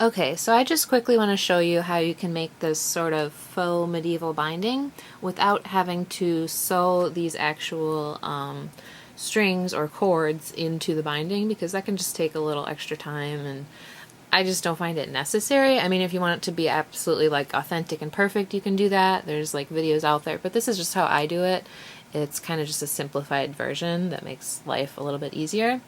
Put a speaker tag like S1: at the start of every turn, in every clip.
S1: Okay, so I just quickly want to show you how you can make this sort of faux medieval binding without having to sew these actual strings or cords into the binding, because that can just take a little extra time and I just don't find it necessary. I mean, if you want it to be absolutely like authentic and perfect, you can do that. There's like videos out there, but this is just how I do it. It's kind of just a simplified version that makes life a little bit easier.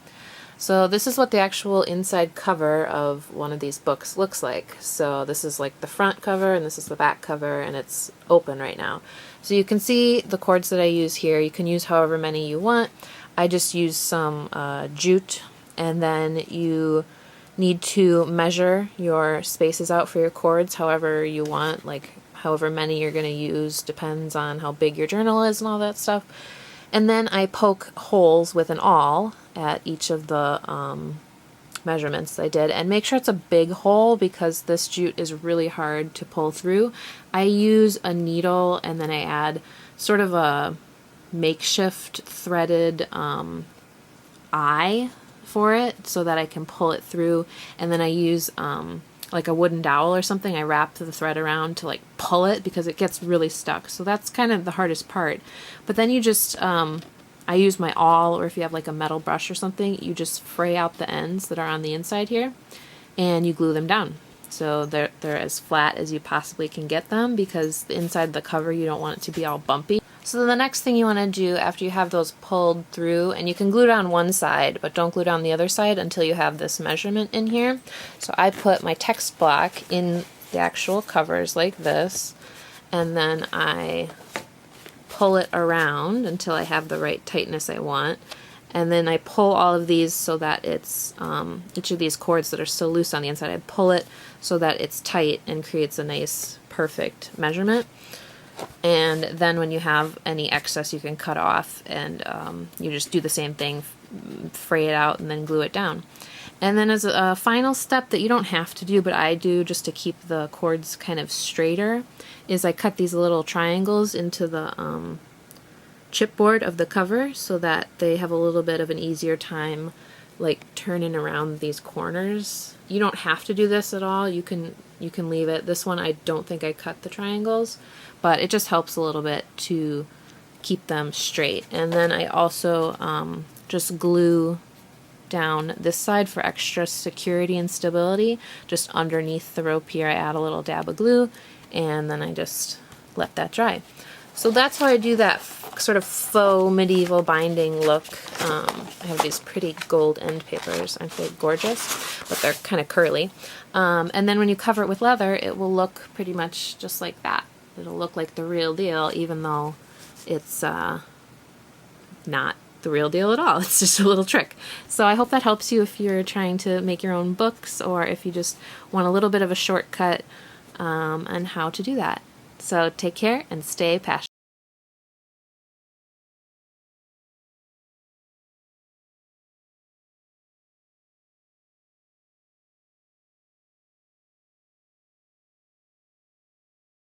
S1: So this is what the actual inside cover of one of these books looks like. So this is like the front cover and this is the back cover, and it's open right now. So you can see the cords that I use here. You can use however many you want. I just use some jute, and then you need to measure your spaces out for your cords however you want, like however many you're going to use depends on how big your journal is and all that stuff. And then I poke holes with an awl at each of the measurements I did, and make sure it's a big hole because this jute is really hard to pull through. I use a needle and then I add sort of a makeshift threaded eye for it so that I can pull it through, and then I use like a wooden dowel or something. I wrap the thread around to like pull it because it gets really stuck. So that's kind of the hardest part. But then you just, I use my awl, or if you have like a metal brush or something, you just fray out the ends that are on the inside here and you glue them down. So they're as flat as you possibly can get them, because the inside of the cover you don't want it to be all bumpy. So the next thing you want to do after you have those pulled through, and you can glue down one side, but don't glue down the other side until you have this measurement in here. So I put my text block in the actual covers like this, and then I pull it around until I have the right tightness I want. And then I pull all of these so that it's, each of these cords that are still loose on the inside, I pull it so that it's tight and creates a nice, perfect measurement. And then when you have any excess, you can cut off, and you just do the same thing, fray it out and then glue it down. And then as a final step that you don't have to do, but I do just to keep the cords kind of straighter, is I cut these little triangles into the chipboard of the cover so that they have a little bit of an easier time like turning around these corners. You don't have to do this at all. You can leave it. This one I don't think I cut the triangles, but it just helps a little bit to keep them straight. And then I also just glue down this side for extra security and stability. Just underneath the rope here I add a little dab of glue, and then I just let that dry. So that's how I do that sort of faux medieval binding look. I have these pretty gold end papers. Aren't they gorgeous? But they're kind of curly. And then when you cover it with leather, it will look pretty much just like that. It'll look like the real deal, even though it's not the real deal at all. It's just a little trick. So I hope that helps you if you're trying to make your own books, or if you just want a little bit of a shortcut on how to do that. So take care and stay passionate.